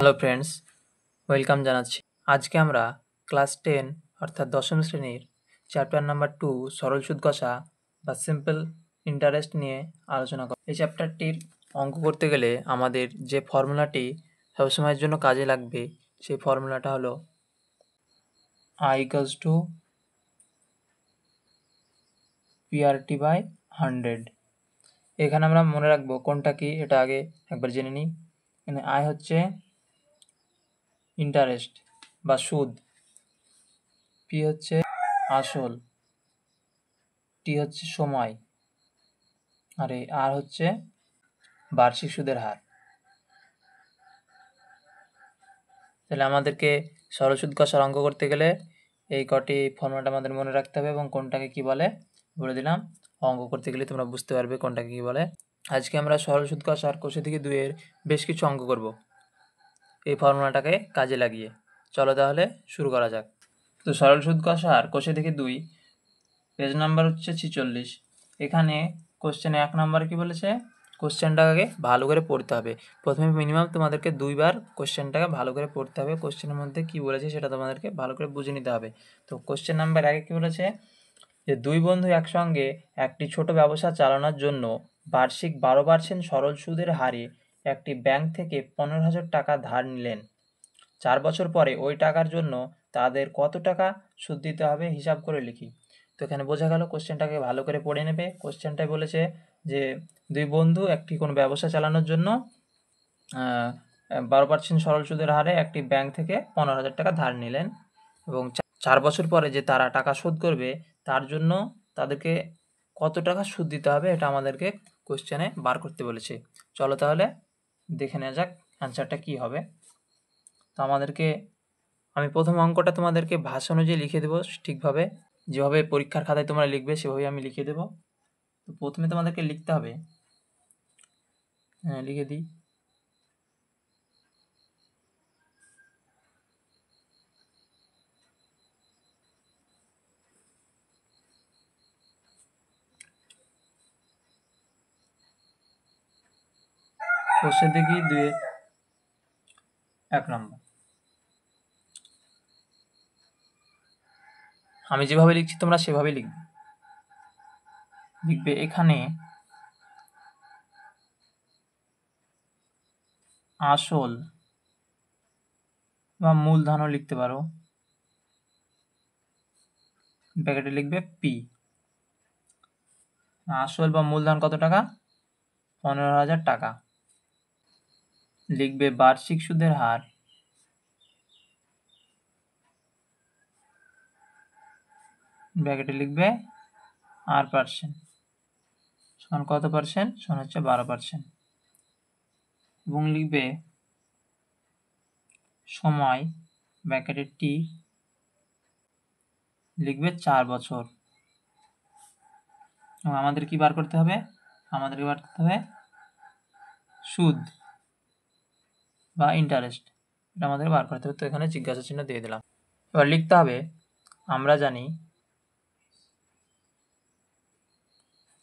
Hello friends, welcome জানাচ্ছি। আজকে আমরা ক্লাস 10 অর্থাৎ দশম শ্রেণীর চ্যাপ্টার নাম্বার 2 সরল সুদ কষা বা সিম্পল ইন্টারেস্ট নিয়ে আলোচনা করব। এই চ্যাপ্টারটির অঙ্ক করতে গেলে আমাদের যে ফর্মুলাটি সবসময়ের জন্য কাজে লাগবে সেই ফর্মুলাটা হলো I = PRT by 100। এখানে আমরা মনে রাখবো কোনটা কি, এটা আগে একবার জেনে নিই। এখানে I হচ্ছে ইন্টারেস্ট বা সুদ, পি হচ্ছে আসল, টি হচ্ছে সময়, আর এই আর হচ্ছে বার্ষিক সুদের হার। তাহলে আমাদেরকে সরল সুদ কষার অঙ্ক করতে গেলে এই কটি ফর্মুলাটা আমাদের মনে রাখতে হবে এবং কোনটাকে কি বলে বলে দিলাম। অঙ্ক করতে গেলে তোমরা বুঝতে পারবে কোনটাকে কি বলে। আজকে আমরা সরল সুদ কষার কোষে থেকে 2 এর বেশ কিছু অঙ্ক করব এই ফর্মুলাটাকে কাজে লাগিয়ে। চলো তাহলে শুরু করা যাক। তো সরল সুদ কষার কোষে থেকে 2, পেজ নাম্বার হচ্ছে 46। এখানে কোশ্চেনে 1 নাম্বার কি বলেছে, কোশ্চেনটাকে ভালো করে পড়তে হবে। প্রথমে মিনিমাম তোমাদেরকে 2 বার কোশ্চেনটাকে ভালো করে পড়তে হবে। কোশ্চেনের মধ্যে কি বলেছে সেটা তোমাদেরকে ভালো করে বুঝে নিতে হবে। তো কোশ্চেন নাম্বার 1 কি বলেছে, যে 2 বন্ধু একসঙ্গে একটি ছোট ব্যবসা চালানোর জন্য বার্ষিক 12% সরল সুদের হারে একটি ব্যাংক থেকে 15,000 টাকা ধার নিলেন। 4 বছর পরে ওই টাকার জন্য তাদের কত টাকা সুদ দিতে হবে হিসাব করে লিখি। তো এখানে বোঝা গেল, কোশ্চেনটাকে ভালো করে পড়ে নেবে। কোশ্চেনটাই বলেছে যে 2 বন্ধু একটি কোনো ব্যবসা চালানোর জন্য 12% সরল সুদের হারে একটি ব্যাংক থেকে 15,000 টাকা ধার নিলেন এবং 4 বছর পরে যে তারা টাকা শোধ করবে তার জন্য তাদেরকে কত টাকা সুদ দিতে হবে এটা আমাদেরকে কোশ্চেনে বার করতে বলেছে। চলো তাহলে দেখে নেওয়া যাক অ্যান্সারটা কী হবে। তো আমাদেরকে আমি প্রথম অঙ্কটা তোমাদেরকে ভাষা অনুযায়ী লিখে দেবো ঠিকভাবে, যেভাবে পরীক্ষার খাতায় তোমরা লিখবে সেভাবেই আমি লিখে দেবো। তো প্রথমে তোমাদেরকে লিখতে হবে, লিখে দিই, কোষে দেখি 2 এর 1 নম্বর। আমি যেভাবে লিখছি তোমরা সেভাবেই লিখবে। এখানে আসল বা মূলধনও লিখতে পারো, ব্র্যাকেটে লিখবে পি। আসল বা মূলধন কত টাকা, 15,000 টাকা। লিখবে বার্ষিক সুদের হার, ব্র্যাকেটে লিখবে R%, সমান কত পার্সেন্ট, সমান হচ্ছে 12%। এবং লিখবে সময়, ব্র্যাকেটে টি, লিখবে 4 বছর। এবং আমাদের কি বার করতে হবে, আমাদেরকে বার করতে হবে সুদ বা ইন্টারেস্ট, এটা আমাদের বার করতে হবে। তো এখানে জিজ্ঞাসা চিহ্ন দিয়ে দিলাম। এবার লিখতে হবে, আমরা জানি,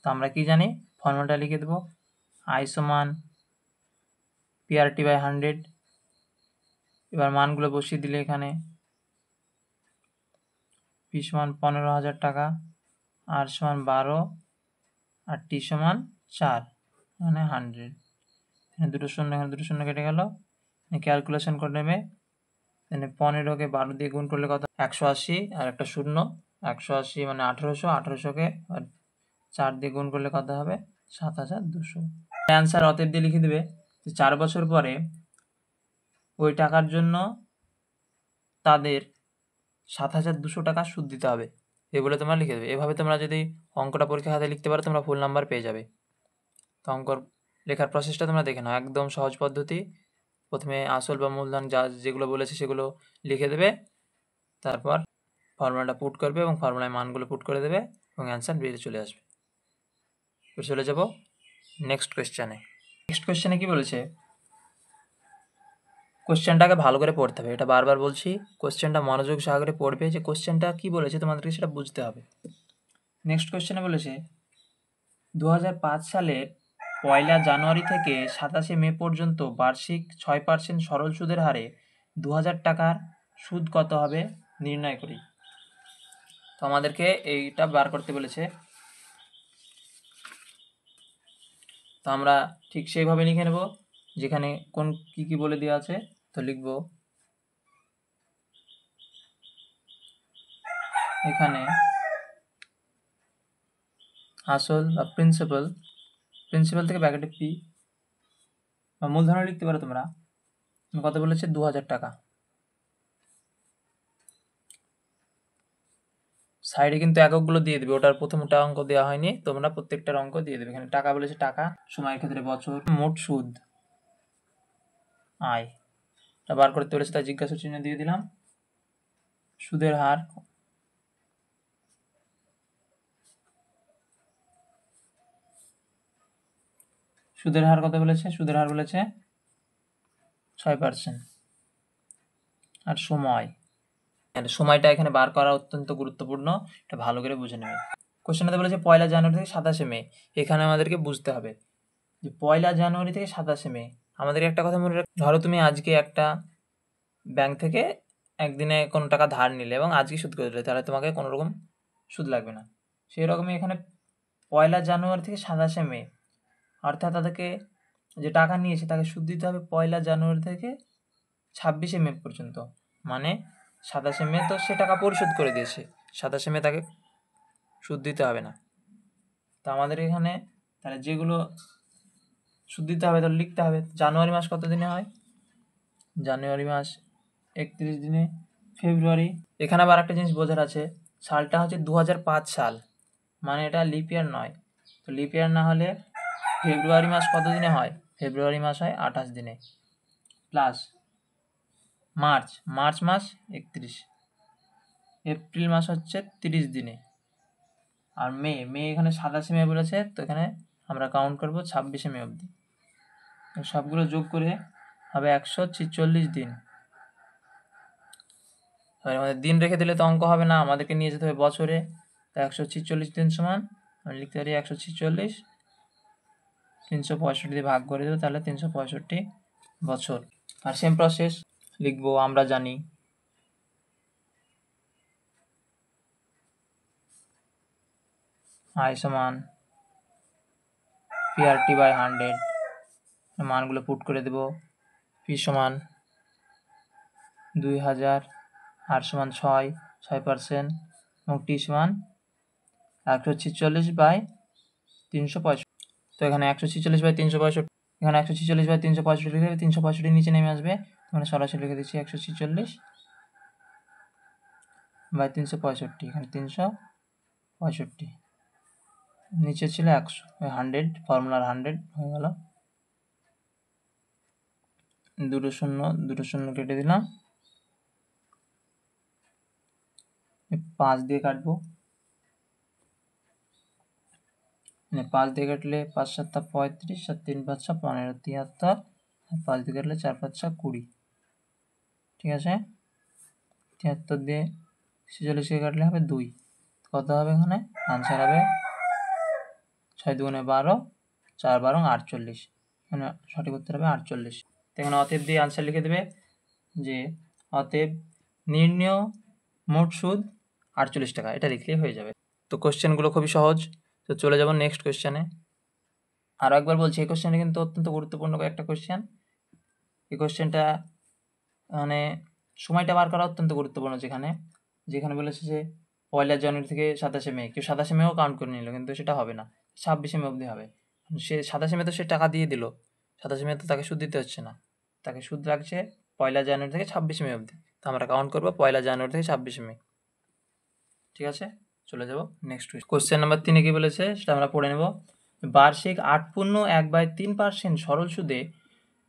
তো আমরা কি জানি, ফর্মুলাটা লিখে দেবো, I সমান PRT by 100। এবার মানগুলো বসিয়ে দিলে এখানে P সমান 15,000 টাকা, R সমান 12, আর T সমান 4, মানে 100। এখানে দুটো শূন্য কেটে গেল। ক্যালকুলেশন করে নেবে, এখানে 15কে 12 দিয়ে গুণ করলে কত, 180, আর একটা শূন্য, 180 মানে 1800, 1800কে 4 দিয়ে গুণ করলে কত হবে, 7,200। অ্যান্সার অতএব দিয়ে লিখে দেবে যে 4 বছর পরে ওই টাকার জন্য তাদের 7,200 টাকা সুদ দিতে হবে, এগুলো তোমরা লিখে দেবে। এভাবে তোমরা যদি অঙ্কটা পরীক্ষা খাতায় লিখতে পারো তোমরা ফুল নাম্বার পেয়ে যাবে। তো অঙ্কর লেখার প্রসেসটা তোমরা দেখে নাও, একদম সহজ পদ্ধতি। প্রথমে আসল বা মূলধন যেগুলো বলেছে সেগুলো লিখে দেবে, তারপর ফর্মুলাটা পুট করবে এবং ফর্মুলায় মানগুলো পুট করে দেবে এবং অ্যান্সার বেরিয়ে চলে আসবে। চলে যাব নেক্সট কোয়েশ্চেনে। নেক্সট কোয়েশ্চেনে কি বলেছে, কোশ্চেনটাকে ভালো করে পড়তে হবে, এটা বারবার বলছি, কোশ্চেনটা মনোযোগ সহকারে পড়বে, যে কোশ্চেনটা কি বলেছে তোমাদেরকে সেটা বুঝতে হবে। নেক্সট কোশ্চেনে বলেছে 2005 সালের পয়লা জানুয়ারি থেকে 27শে মে পর্যন্ত বার্ষিক 6% সরল সুদের হারে 2000 টাকার সুদ কত হবে নির্ণয় করি। তো আমাদেরকে এইটা বার করতে বলেছে। তো আমরা ঠিক সেইভাবে লিখে নেব যেখানে কোন কি বলে দেওয়া আছে। তো লিখব এখানে আসল বা প্রিন্সিপাল থেকে ব্র্যাকেটে পি বা মূলধন লিখতে পারো তোমরা। কত বলেছে 2000 টাকা। সাইডে কিন্তু এককগুলো দিয়ে দেবে, ওটার প্রথমটা অঙ্ক দেওয়া হয়নি, তোমরা প্রত্যেকটার অঙ্ক দিয়ে দেবে। এখানে টাকা বলেছে টাকা, সময়ের ক্ষেত্রে বছর, মোট সুদ আয় বার করতে বলেছে, তাই জিজ্ঞাসা চিহ্ন দিয়ে দিলাম। সুদের হার কত বলেছে? সুদের হার বলেছে 6%। আর সময়টা এখানে বার করা অত্যন্ত গুরুত্বপূর্ণ, এটা ভালো করে বুঝে নেবে। কোশ্চেনটাতে বলেছে পয়লা জানুয়ারি থেকে 27শে মে। এখানে আমাদেরকে বুঝতে হবে যে পয়লা জানুয়ারি থেকে 27শে মে। আমাদের একটা কথা মনে রাখ, ধরো তুমি আজকে একটা ব্যাংক থেকে একদিনে কোনো টাকা ধার নিলে এবং আজকে সুদ করে দিলে, তাহলে তোমাকে কোনো রকম সুদ লাগবে না। সেই রকমই এখানে পয়লা জানুয়ারি থেকে 27শে মে, অর্থাৎ তাদেরকে যে টাকা নিয়েছে তাকে সুদ দিতে হবে পয়লা জানুয়ারি থেকে 26শে মে পর্যন্ত। মানে 27শে মে তো সে টাকা পরিশোধ করে দিয়েছে, 27শে মে তাকে সুদ দিতে হবে না। তো আমাদের এখানে তাহলে যেগুলো সুদ দিতে হবে তাহলে লিখতে হবে। জানুয়ারি মাস কত দিনে হয়? জানুয়ারি মাস 31 দিনে। ফেব্রুয়ারি, এখানে আবার একটা জিনিস বোঝার আছে, সালটা হচ্ছে 2005 সাল, মানে এটা লিপ ইয়ার নয়। তো লিপ ইয়ার না হলে ফেব্রুয়ারি মাস কত দিনে হয়? ফেব্রুয়ারি মাস হয় 28 দিনে। প্লাস মার্চ মাস 31, এপ্রিল মাস হচ্ছে 30 দিনে। আর মে এখানে 27শে মে বলেছে, তো এখানে আমরা কাউন্ট করব 26শে মে অবধি। সবগুলো যোগ করে হবে 146 দিন। আমাদের দিন রেখে দিলে তো অঙ্ক হবে না, আমাদেরকে নিয়ে যেতে হবে বছরে। তো 146 দিন সমান আমি লিখতে পারি 146, 365 দিয়ে ভাগ করে দেবো, তাহলে 365 বছর। আর সেম প্রসেস লিখবো, আমরা জানি আয় সমান PRT বাই 100, মানগুলো পুট করে দেব। পি সমান 2000, আর সমান 6% এবং টি সমান 146 বাই 365। তো এখানে 146 বাই 365, এখানে 146 বাই 365 লিখে দেবে, 365 নিচে নেমে আসবে, এখানে সরাসরি লিখে দিচ্ছি 146 বাই 365, এখানে 365, নিচে ছিল 100, 100 ফর্মুলার 100 হয়ে গেল। 2 শূন্য কেটে দিলাম, 5 দিয়ে কাটবো, 5 দিয়ে কাটলে 5 7 35, আর 3 5 15, 73, আর 5 দিয়ে কাটলে 4 5 20। ঠিক আছে, 73 দিয়ে 46 কে কাটলে হবে 2, কত হবে? এখানে আনসার হবে 6 2 12, 4 12 48, এখানে সঠিক উত্তর হবে 48। তো এখানে অতএব দিয়ে আনসার লিখে দেবে যে অতএব নির্ণেয় মোট সুদ 48 টাকা, এটা লিখলেই হয়ে যাবে। তো কোশ্চেনগুলো খুবই সহজ। তো চলে যাব নেক্সট কোশ্চেনে। আরও একবার বলছি, এই কোশ্চেনটা কিন্তু অত্যন্ত গুরুত্বপূর্ণ একটা কোশ্চেন। এই কোশ্চেনটা মানে সময়টা বার করা অত্যন্ত গুরুত্বপূর্ণ, যেখানে বলেছে যে পয়লা জানুয়ারি থেকে 27শে মে, কেউ 27শে মেও কাউন্ট করে নিল, কিন্তু সেটা হবে না, 26শে মে অবধি হবে। সে 27শে মে তো সে টাকা দিয়ে দিল, 27শে মে তো তাকে সুদ দিতে হচ্ছে না, তাকে সুদ লাগছে পয়লা জানুয়ারি থেকে 26শে মে অবধি। তো আমরা কাউন্ট করবো পয়লা জানুয়ারি থেকে 26শে মে। ঠিক আছে, চলে যাব নেক্সট কোশ্চেন নাম্বার 3 কি বলেছে সেটা আমরা পড়ে নেব। বার্ষিক 8.1/3% সরল সুদে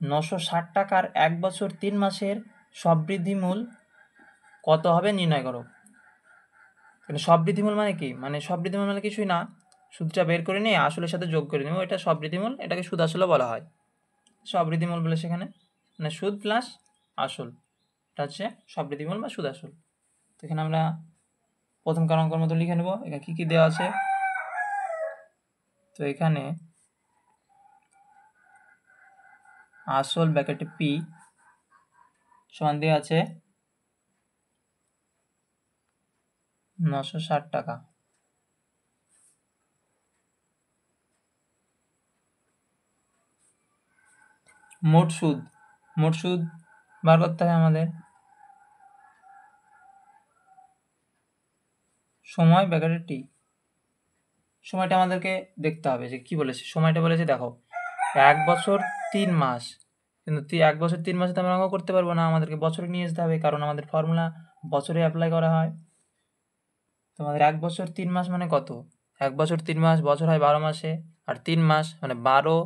960 টাকার 1 বছর 3 মাসের সববৃদ্ধি মূল কত হবে নির্ণয় করো। সববৃদ্ধি মূল মানে কি? মানে সববৃদ্ধি মূল মানে কিছুই না, সুদটা বের করে নিয়ে আসলের সাথে যোগ করে নেব, এটা সববৃদ্ধি মূল, এটাকে সুদ আসলে বলা হয়। সববৃদ্ধি মূল বলে সেখানে মানে সুদ প্লাস আসল, এটা হচ্ছে সববৃদ্ধি মূল বা সুদ আসল। তো এখানে আমরা প্রথমকার অঙ্কের মতো লিখে নেব, এখানে কী কী দেওয়া আছে। তো এখানে আসল ব্র্যাকেটে পি সমান দিয়ে আছে 960 টাকা। মোট সুদ বার করতে হবে আমাদের। সময় ব্র্যাকেটে টি, সময়টা আমাদেরকে দেখতে হবে যে কি বলেছে। সময়টা বলেছে দেখো 1 বছর 3 মাস, কিন্তু 1 বছর 3 মাসে তো আমরা অঙ্ক করতে পারবো না, আমাদেরকে বছরে নিয়ে যেতে হবে, কারণ আমাদের ফর্মুলা বছরে অ্যাপ্লাই করা হয়। তোমাদের 1 বছর 3 মাস মানে কত? 1 বছর 3 মাস, বছর হয় 12 মাসে, আর 3 মাস মানে 12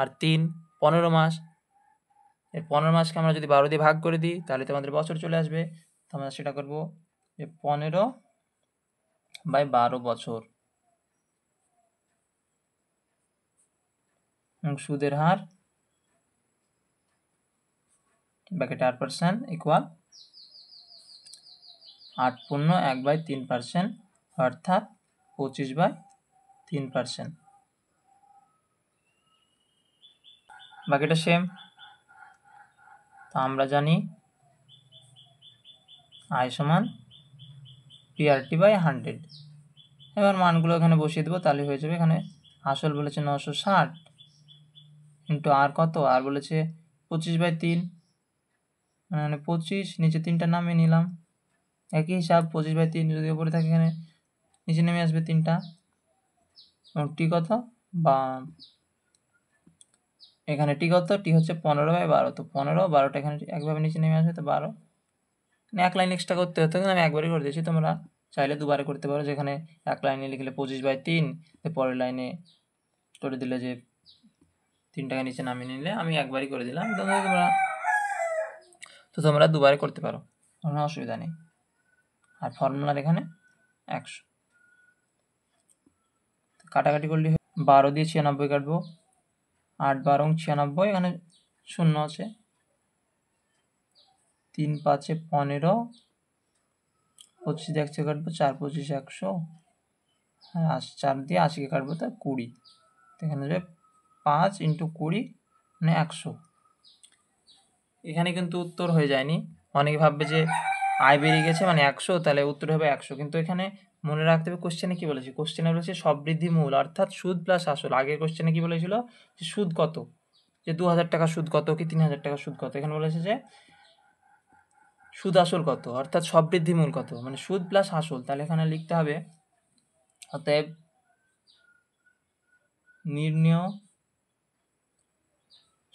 আর 3 15 মাস। এই 15 মাসকে আমরা যদি 12 দিয়ে ভাগ করে দিই তাহলে তোমাদের বছর চলে আসবে। তো আমরা সেটা করবো যে 15/12 বছর, এবং সুদের হার ব্র্যাকেটে 8% ইকুয়াল 8 পূর্ণ 1/3%, অর্থাৎ 25/3%। বাকিটা সেম। তো আমরা জানি I সমান PRT/100। এবার মানগুলো এখানে বসিয়ে দেবো, তাহলে হয়ে যাবে। এখানে আসল বলেছে 960 ইন্টু আর কত, আর বলেছে 25/3, মানে 25, নিচে 3টা নামিয়ে নিলাম। একই হিসাব, 25/3 যদি উপরে থাকে এখানে নিচে নেমে আসবে 3টা। এবং টি কত, বা এখানে টি কত, টি হচ্ছে 15/12। তো 15, 12টা এখানে একভাবে নিচে নেমে আসবে, তো 12। মানে 1 লাইন এক্সট্রা করতে হতো, কিন্তু আমি একবারই করে দিয়েছি। তোমরা চাইলে দুবারে করতে পারো, যেখানে 1 লাইনে লিখলে 25/3, পরের লাইনে করে দিলে যে 3টাকে নিচে নামিয়ে নিলে। আমি একবারই করে দিলাম, তোমরা দুবারে করতে পারো, কোনো অসুবিধা নেই। আর ফর্মুলার এখানে 100 কাটাকাটি করলে 12 দিয়ে 96 কাটবো, 8 12 96, এখানে শূন্য আছে। 3 5 15, 25 দিয়ে 100 কাটবো, 4 25 100, হ্যাঁ 4 দিয়ে 80কে কাটবো, তা 20। এখানে যাবে 5 × 20 মানে 100। এখানে কিন্তু উত্তর হয়ে যায়নি। অনেকে ভাববে যে আয় বেরিয়ে গেছে মানে 100, তাহলে উত্তর হবে 100। কিন্তু এখানে মনে রাখতে হবে কোশ্চেনে কি বলেছে। কোশ্চেনে বলেছে সববৃদ্ধি মূল, অর্থাৎ সুদ প্লাস আসল। আগের কোশ্চেনে কি বলেছিল যে সুদ কত, যে 2000 টাকা সুদ কত কি 3000 টাকা সুদ কত। এখানে বলেছে যে সুদ আসল কত, অর্থাৎ সববৃদ্ধি মূল কত, মানে সুদ প্লাস আসল। তাহলে এখানে লিখতে হবে অতএব নির্ণেয়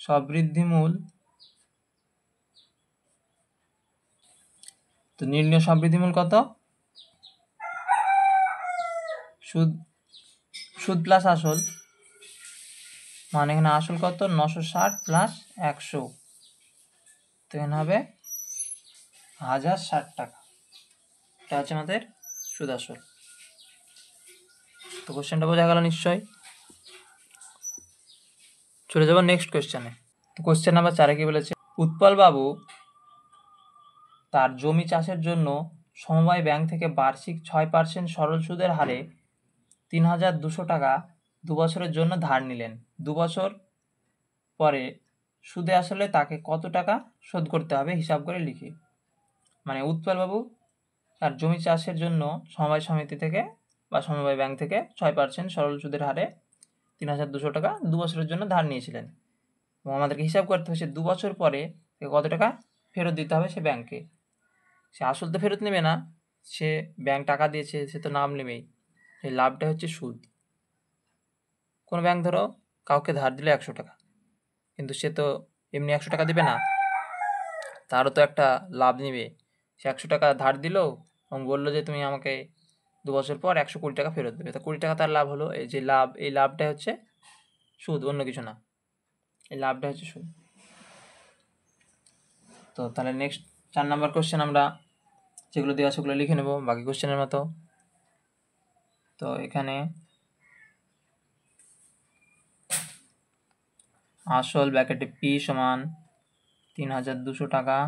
সববৃদ্ধি মূল। তো নির্ণেয় সববৃদ্ধি মূল কত, সুদ প্লাস আসল, মানে এখানে আসল কত 960 প্লাস 100, তো এখানে হবে 1060 টাকা। এটা হচ্ছে আমাদের সুদ আসল। তো কোশ্চেনটা বোঝা গেল নিশ্চয়ই। চলে যাব নেক্সট কোশ্চেনে। তো কোশ্চেন নাম্বার 4 কি বলেছে, উৎপল বাবু তার জমি চাষের জন্য সমবায় ব্যাংক থেকে বার্ষিক 6% সরল সুদের হারে 3200 টাকা 2 বছরের জন্য ধার নিলেন। 2 বছর পরে সুদে আসলে তাকে কত টাকা শোধ করতে হবে হিসাব করে লিখি। মানে উৎপল বাবু তার জমি চাষের জন্য সমবায় সমিতি থেকে বা সমবায় ব্যাংক থেকে 6% সরল সুদের হারে 3200 টাকা 2 বছরের জন্য ধার নিয়েছিলেন, এবং আমাদেরকে হিসাব করতে হবে সে 2 বছর পরে কত টাকা ফেরত দিতে হবে সে ব্যাংকে। সে আসল তো ফেরত নেবে না, সে ব্যাংক টাকা দিয়েছে, সে তো নাম নেবেই। এই লাভটা হচ্ছে সুদ। কোনো ব্যাংক ধরো কাউকে ধার দিলে 100 টাকা, কিন্তু সে তো এমনি 100 টাকা দেবে না, তারও তো একটা লাভ নেবে। সে 100 টাকা ধার দিল এবং বললো যে তুমি আমাকে 2 বছর পর 120 টাকা ফেরত দেবে, তো 20 টাকা তার লাভ হলো। এই যে লাভ, এই লাভটা হচ্ছে সুদ, অন্য কিছু না। এই লাভটা হচ্ছে সুদ। তো তাহলে নেক্সট 4 নম্বর কোশ্চেন আমরা যেগুলো দেওয়া সেগুলো লিখে নেব বাকি কোশ্চেনের মতো। তো এখানে আসল ব্র্যাকেটে পি সমান 3200 টাকা,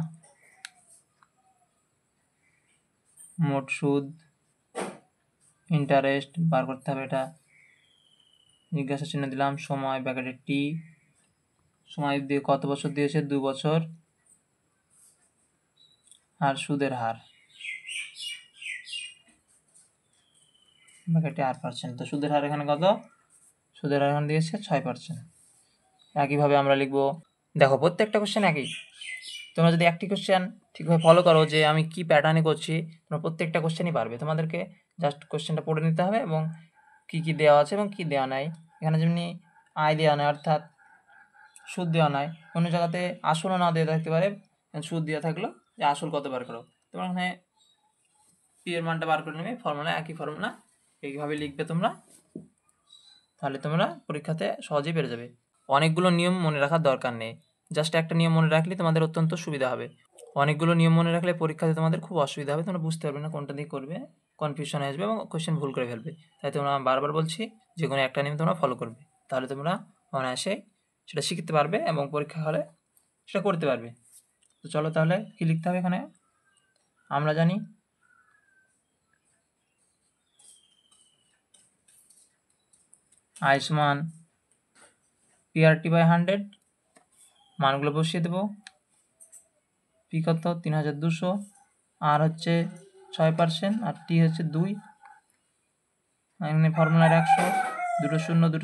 মোট সুদ ইন্টারেস্ট বার করতে হবে, এটা জিজ্ঞাসা চিহ্ন দিলাম, সময় ব্র্যাকেটে টি সময় দিয়ে কত বছর দিয়েছে, 2 বছর, আর সুদের হার ব্র্যাকেটে 8%। তো সুদের হার এখানে কত, সুদের হার এখানে দিয়েছে 6%। একইভাবে আমরা লিখব, দেখো প্রত্যেকটা কোশ্চেন একই, তোমরা যদি একটি কোশ্চেন ঠিকভাবে ফলো করো যে আমি কি প্যাটার্নে করছি, তোমরা প্রত্যেকটা কোশ্চেনই পারবে। তোমাদেরকে জাস্ট কোশ্চেনটা পড়ে নিতে হবে এবং কি কি দেওয়া আছে এবং কি দেওয়া নাই। এখানে যেমনি আয় দেওয়া নাই অর্থাৎ সুদ দেওয়া নাই, অন্য জায়গাতে আসলও না দেওয়া থাকতে পারে, সুদ দেওয়া থাকলো যে আসল কত বার করো, তোমরা এখানে পি এর মানটা বার করে নেবে, ফর্মুলা একই ফর্মুলা, এইভাবে লিখবে তোমরা, তাহলে তোমরা পরীক্ষাতে সহজেই পেরে যাবে। অনেকগুলো নিয়ম মনে রাখার দরকার নেই, জাস্ট একটা নিয়ম মনে রাখলে তোমাদের অত্যন্ত সুবিধা হবে। অনেকগুলো নিয়ম মনে রাখলে পরীক্ষাতে তোমাদের খুব অসুবিধা হবে, তোমরা বুঝতে পারবে না কোনটা দিয়ে করবে, কনফিউশন আসবে এবং কোশ্চেন ভুল করে ফেলবে। তাই তোমরা বারবার বলছি যে কোনো একটা নিয়ম তোমরা ফলো করবে, তাহলে তোমরা অনায়াসে সেটা শিখতে পারবে এবং পরীক্ষা হলে সেটা করতে পারবে। তো চলো তাহলে কি লিখতে হবে এখানে, আমরা জানি আই সমান PRT/100, মানগুলো বসিয়ে দেবো। পি কত 3200, আর হচ্ছে 6% আর টি হচ্ছে 2, এখানে ফর্মুলার 100, দুটো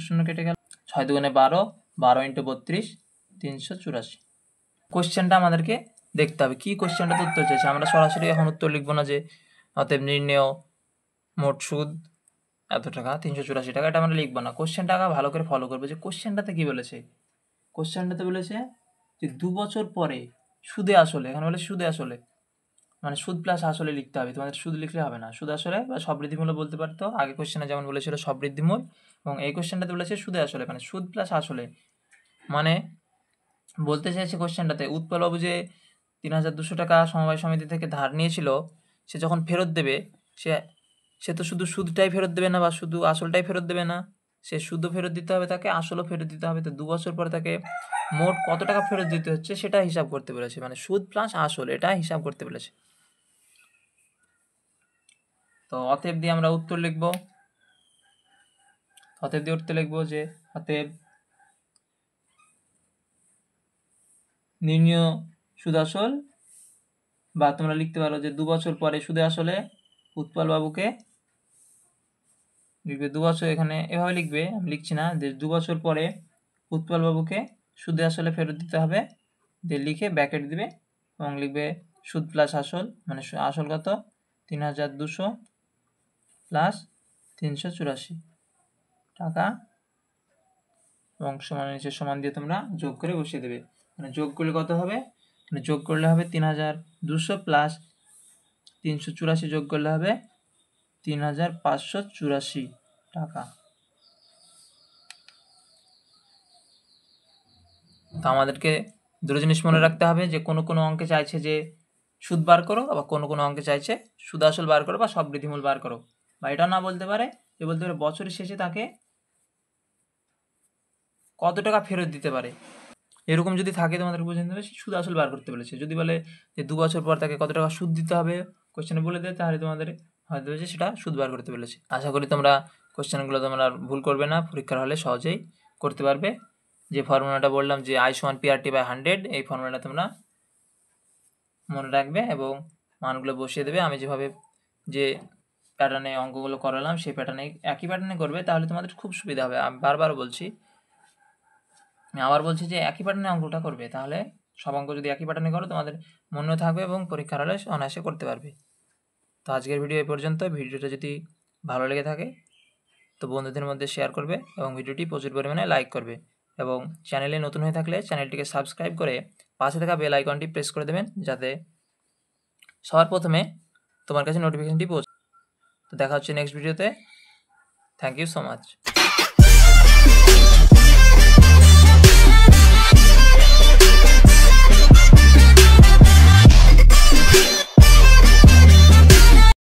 শূন্য কেটে গেল, 6 দুগুণে 12, 12 × 32, 384। কোশ্চেনটা আমাদেরকে দেখতে হবে কি কোশ্চেনটাতে উত্তর চেয়েছে। আমরা সরাসরি এখন উত্তর লিখবো না যে অতএব নির্ণেয় মোট সুদ এত টাকা 384 টাকা, এটা আমরা লিখবো না। কোশ্চেনটা আগে ভালো করে ফলো করবো যে কোশ্চেনটাতে কি বলেছে। কোশ্চেনটাতে বলেছে যে 2 বছর পরে সুদে আসলে, এখানে বলে সুদে আসলে, মানে সুদ প্লাস আসলে লিখতে হবে, তোমাদের সুদ লিখলে হবে না, সুদ আসলে বা সবৃদ্ধিমূল্য বলতে পারতো। আগে কোশ্চেনে যেমন বলেছিল সবৃদ্ধিমূল, এবং এই কোশ্চেনটাতে বলেছে সুদে আসলে, মানে সুদ প্লাস আসলে। মানে বলতে চাইছে কোশ্চেনটাতে উৎপলবাবু যে 3200 টাকা সমবায় সমিতি থেকে ধার নিয়েছিল, সে যখন ফেরত দেবে, সে তো শুধু সুদটাই ফেরত দেবে না বা শুধু আসলটাই ফেরত দেবে না, সে সুদও ফেরত দিতে হবে, তাকে আসলও ফেরত দিতে হবে। তো 2 বছর পরে তাকে মোট কত টাকা ফেরত দিতে হচ্ছে সেটা হিসাব করতে বলেছে, মানে সুদ প্লাস আসল এটা হিসাব করতে বলেছে। তো অতএব দিয়ে আমরা উত্তর লিখব, অতএব দিয়ে উত্তর লিখবো যে অতএব নির্ণেয় সুদ আসল, বা তোমরা লিখতে পারো যে 2 বছর পরে সুদে আসলে উৎপল বাবুকে লিখবে 2 বছর, এখানে এভাবে লিখবে, আমি লিখছি না, যে 2 বছর পরে উৎপল বাবুকে সুদে আসলে ফেরত দিতে হবে, দিয়ে লিখে ব্র্যাকেট দিবে এবং লিখবে সুদ প্লাস আসল, মানে আসল কত 3200 প্লাস 384 টাকা, এবং সমান নিচে সমান দিয়ে তোমরা যোগ করে বসিয়ে দেবে। মানে যোগ করলে কত হবে, মানে যোগ করলে হবে 3200 প্লাস 384 যোগ করলে হবে 3584 টাকা। তো আমাদেরকে দুটো জিনিস মনে রাখতে হবে যে কোনো কোনো অঙ্কে চাইছে যে সুদ বার করো, আবার কোনো কোনো অঙ্কে চাইছে সুদ আসল বার করো বা সবৃদ্ধিমূল বার করো, বা এটা না বলতে পারে, যে বলতে পারে বছরের শেষে তাকে কত টাকা ফেরত দিতে পারে, এরকম যদি থাকে তোমাদের বুঝে নিতে হবে সুদ আসল বার করতে বলেছে। যদি বলে যে 2 বছর পর তাকে কত টাকা সুদ দিতে হবে কোশ্চেনে বলে দেয়, তাহলে তোমাদের হয়তো যে সেটা সুদ বার করতে বলেছে। আশা করি তোমরা কোশ্চেনগুলো তোমরা ভুল করবে না, পরীক্ষার হলে সহজেই করতে পারবে। যে ফর্মুলাটা বললাম যে I = PRT/100, এই ফর্মুলাটা তোমরা মনে রাখবে এবং মানগুলো বসিয়ে দেবে। আমি যেভাবে যে প্যাটার্নে অঙ্কগুলো করালাম সেই প্যাটার্নে একই প্যাটার্নে করবে, তাহলে তোমাদের খুব সুবিধা হবে। আমি বারবার বলছি, আমি আবার বলছি যে একই প্যাটার্নে অঙ্কটা করবে, তাহলে সব অঙ্ক যদি একই প্যাটার্নে করো তোমাদের মনেও থাকবে এবং পরীক্ষার হলে অনায়াসে করতে পারবে। তো আজকের ভিডিও এই পর্যন্ত। ভিডিওটা যদি ভালো লেগে থাকে তো বন্ধুদের মধ্যে শেয়ার করবে এবং ভিডিওটি প্রচুর পরিমাণে লাইক করবে, এবং চ্যানেলে নতুন হয়ে থাকলে চ্যানেলটিকে সাবস্ক্রাইব করে পাশে থাকা বেল আইকনটি প্রেস করে দেবেন, যাতে সবার প্রথমে তোমার কাছে নোটিফিকেশনটি পৌঁছে। তো দেখা হচ্ছে নেক্সট ভিডিওতে। Thank you so much.